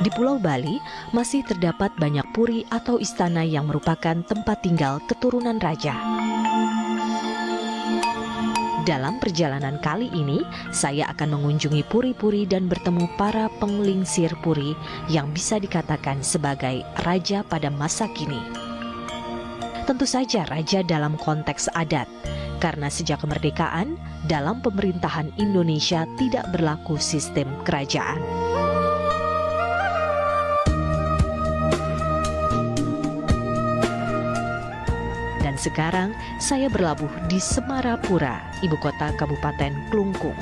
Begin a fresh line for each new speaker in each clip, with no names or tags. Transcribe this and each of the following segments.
Di Pulau Bali masih terdapat banyak puri atau istana yang merupakan tempat tinggal keturunan raja. Dalam perjalanan kali ini, saya akan mengunjungi puri-puri dan bertemu para penglingsir puri yang bisa dikatakan sebagai raja pada masa kini. Tentu saja raja dalam konteks adat, karena sejak kemerdekaan, dalam pemerintahan Indonesia tidak berlaku sistem kerajaan. Dan sekarang saya berlabuh di Semarapura, ibu kota Kabupaten Klungkung.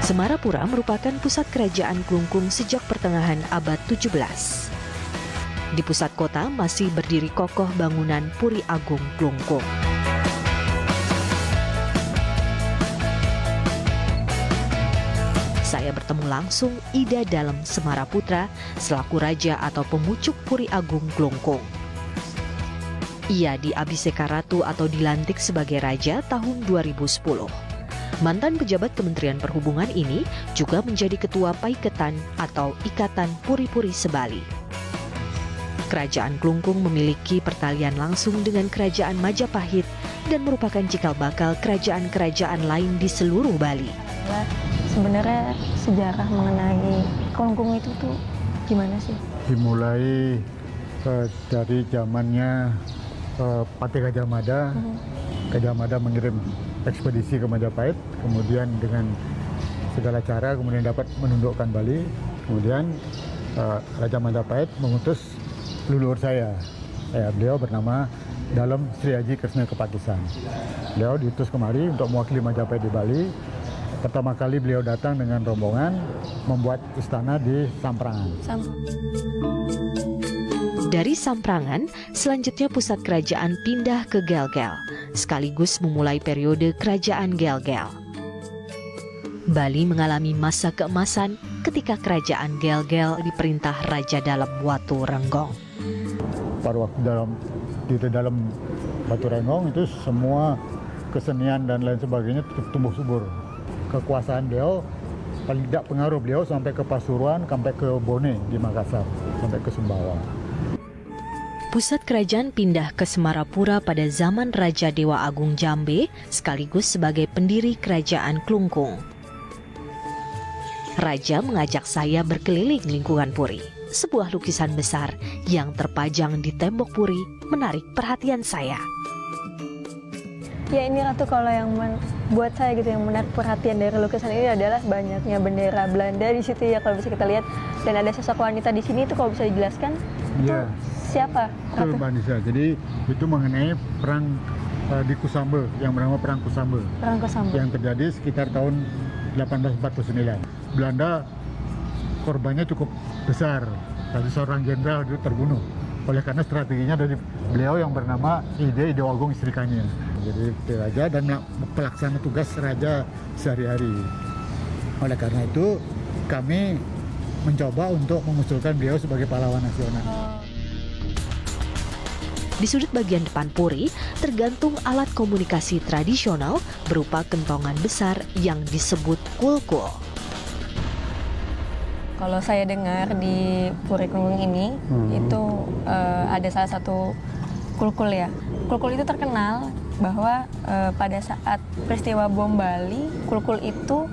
Semarapura merupakan pusat kerajaan Klungkung sejak pertengahan abad 17. Di pusat kota masih berdiri kokoh bangunan Puri Agung Klungkung. Saya bertemu langsung Ida Dalem Semaraputra selaku raja atau pemucuk Puri Agung Klungkung. Ia diabiseka ratu atau dilantik sebagai raja tahun 2010. Mantan pejabat Kementerian Perhubungan ini juga menjadi ketua Paiketan atau Ikatan Puri-Puri Sebali. Kerajaan Klungkung memiliki pertalian langsung dengan Kerajaan Majapahit dan merupakan cikal bakal kerajaan-kerajaan lain di seluruh Bali.
Sebenarnya sejarah mengenai Klungkung itu tuh gimana sih?
Dimulai dari zamannya Patih Gajah Mada. Gajah Mada mengirim ekspedisi ke Majapahit, kemudian dengan segala cara kemudian dapat menundukkan Bali. Kemudian Raja Majapahit mengutus leluhur saya. Beliau bernama Dalem Sri Aji Kresna Kepakisan. Beliau diutus kemari untuk mewakili Majapahit di Bali. Pertama kali beliau datang dengan rombongan membuat istana di Samprangan.
Dari Samprangan, selanjutnya pusat kerajaan pindah ke Gelgel, sekaligus memulai periode kerajaan Gelgel. Bali mengalami masa keemasan ketika kerajaan Gelgel diperintah Raja Dalem Watu Renggong.
Pada waktu di dalam Watu Renggong itu semua kesenian dan lain sebagainya tumbuh subur. Kekuasaan beliau paling tidak pengaruh beliau sampai ke Pasuruan, sampai ke Bone di Makassar, sampai ke Sumbawa.
Pusat kerajaan pindah ke Semarapura pada zaman Raja Dewa Agung Jambe sekaligus sebagai pendiri kerajaan Klungkung. Raja mengajak saya berkeliling lingkungan puri. Sebuah lukisan besar yang terpajang di tembok puri menarik perhatian saya.
Ya inilah tuh kalau yang buat saya gitu yang menarik perhatian dari lukisan ini adalah banyaknya bendera Belanda di situ ya kalau bisa kita lihat, dan ada sosok wanita di sini itu kalau bisa dijelaskan
Iya.
siapa?
Betul Mbak Nisa. Jadi itu mengenai perang di Kusambe yang bernama Perang Kusambe.
Perang Kusambe.
Yang terjadi sekitar tahun 1849. Belanda korbannya cukup besar. Tadi seorang jenderal itu terbunuh. Oleh karena strateginya dari beliau yang bernama Ide Agung Istrikanya. Jadi raja dan pelaksana tugas raja sehari-hari. Oleh karena itu kami mencoba untuk mengusulkan beliau sebagai pahlawan nasional.
Di sudut bagian depan puri tergantung alat komunikasi tradisional berupa kentongan besar yang disebut kulkul.
Kalau saya dengar di Puri Klungkung ini itu ada salah satu kulkul ya. Kulkul itu terkenal bahwa pada saat peristiwa bom Bali, kulkul itu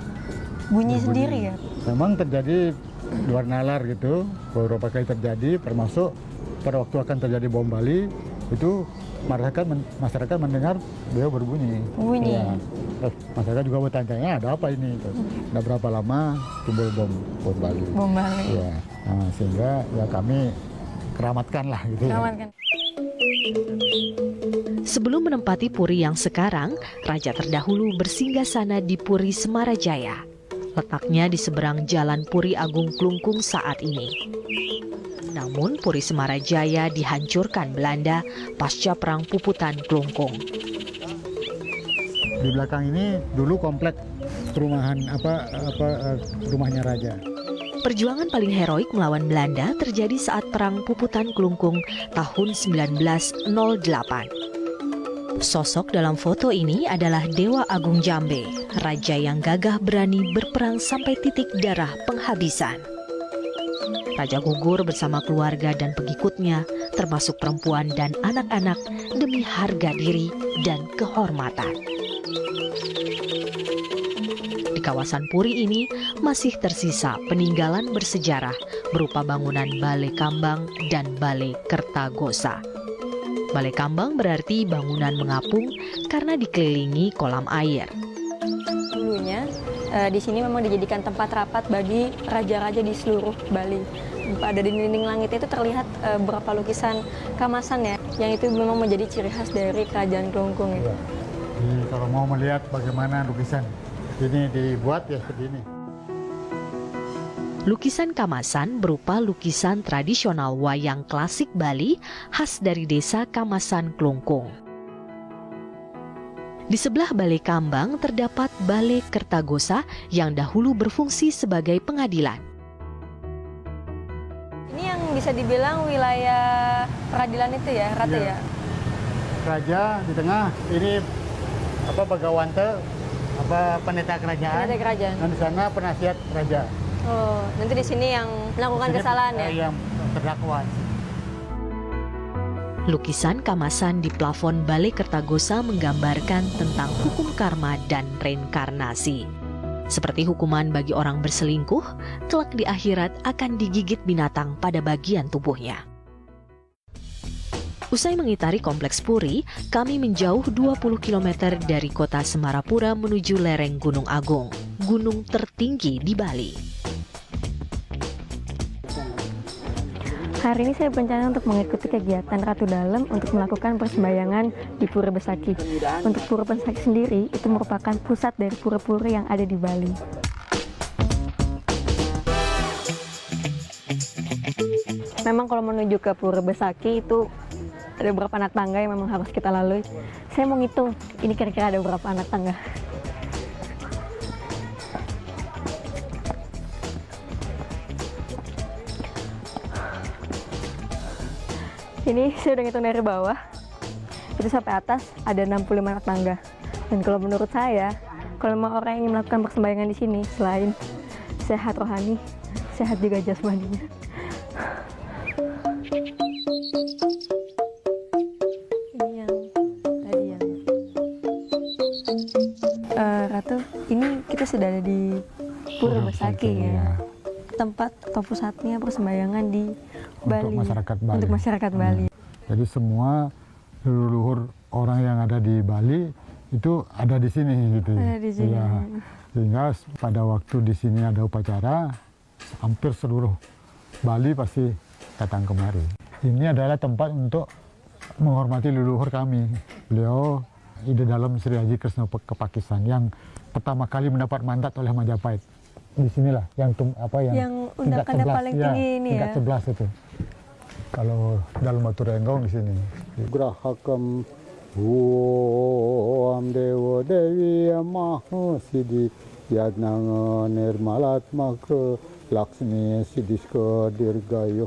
bunyi sendiri ya.
Memang terjadi luar nalar gitu, beberapa kali terjadi, termasuk pada waktu akan terjadi bom Bali itu masyarakat mendengar beliau berbunyi.
Bunyi.
Ya. Masyarakat juga bertanya, ada apa ini? Udah berapa lama timbul bom Bali?
Bom Bali.
Ya. Nah, sehingga ya kami keramatkan lah gitu.
Keramatkan.
Sebelum menempati puri yang sekarang, Raja terdahulu bersinggah-sana di Puri Semarajaya. Letaknya di seberang Jalan Puri Agung Klungkung saat ini. Namun Puri Semarajaya dihancurkan Belanda pasca Perang Puputan Klungkung.
Di belakang ini dulu komplek perumahan rumahnya raja.
Perjuangan paling heroik melawan Belanda terjadi saat Perang Puputan Klungkung tahun 1908. Sosok dalam foto ini adalah Dewa Agung Jambe, raja yang gagah berani berperang sampai titik darah penghabisan. Raja gugur bersama keluarga dan pengikutnya, termasuk perempuan dan anak-anak, demi harga diri dan kehormatan. Di kawasan Puri ini masih tersisa peninggalan bersejarah berupa bangunan Balai Kambang dan Balai Kertagosa. Balai Kambang berarti bangunan mengapung karena dikelilingi kolam air.
Dulunya di sini memang dijadikan tempat rapat bagi raja-raja di seluruh Bali. Pada dinding langit itu terlihat beberapa lukisan kamasan ya, yang itu memang menjadi ciri khas dari kerajaan Klungkung itu.
Jadi, kalau mau melihat bagaimana lukisan ini dibuat ya seperti ini.
Lukisan kamasan berupa lukisan tradisional wayang klasik Bali khas dari desa Kamasan Klungkung. Di sebelah Balai Kambang terdapat Balai Kertagosa yang dahulu berfungsi sebagai pengadilan.
Ini yang bisa dibilang wilayah peradilan itu ya, Ratu
Iya.
ya?
Raja di tengah, ini Bagawante, pendeta kerajaan.
Pendeta kerajaan.
Dan di sana penasihat raja.
Oh, nanti di sini yang melakukan
Sini,
kesalahan ya?
Yang terdakwa.
Lukisan kamasan di plafon Balai Kertagosa menggambarkan tentang hukum karma dan reinkarnasi. Seperti hukuman bagi orang berselingkuh, kelak di akhirat akan digigit binatang pada bagian tubuhnya. Usai mengitari Kompleks Puri, kami menjauh 20 km dari kota Semarapura menuju lereng Gunung Agung, gunung tertinggi di Bali.
Hari ini saya berencana untuk mengikuti kegiatan Ratu Dalem untuk melakukan persembahyangan di Pura Besaki. Untuk Pura Besaki sendiri, itu merupakan pusat dari pura-pura yang ada di Bali. Memang kalau menuju ke Pura Besaki itu ada beberapa anak tangga yang memang harus kita lalui. Saya mau ngitung, ini kira-kira ada berapa anak tangga. Ini saya udah ngitung dari bawah, itu sampai atas ada 65 anak tangga. Dan kalau menurut saya, kalau memang orang yang ingin melakukan persembahyangan di sini, selain sehat rohani, sehat juga jasmaninya. Ini yang tadi yang Ratu, ini kita sudah ada di Pura Besaki ya. Tempat atau pusatnya persembahyangan di Bali. Untuk masyarakat Bali.
Jadi semua leluhur orang yang ada di Bali itu ada di sini gitu.
Ada di sini.
Ya. Sehingga pada waktu di sini ada upacara, hampir seluruh Bali pasti datang kemari. Ini adalah tempat untuk menghormati leluhur kami. Beliau Ida Dalem Sri Haji Kresna Kepakisan yang pertama kali mendapat mandat oleh Majapahit. Di sinilah yang
undakannya paling tinggi ini ya.
Tingkat 11 itu. Kalau dalam Batu Renggong di sini. Grahakam Om Dewa Dewi Maha Siddhi Yadnanga Nirmalatmaka Laksmi Siddhiska Dirgayo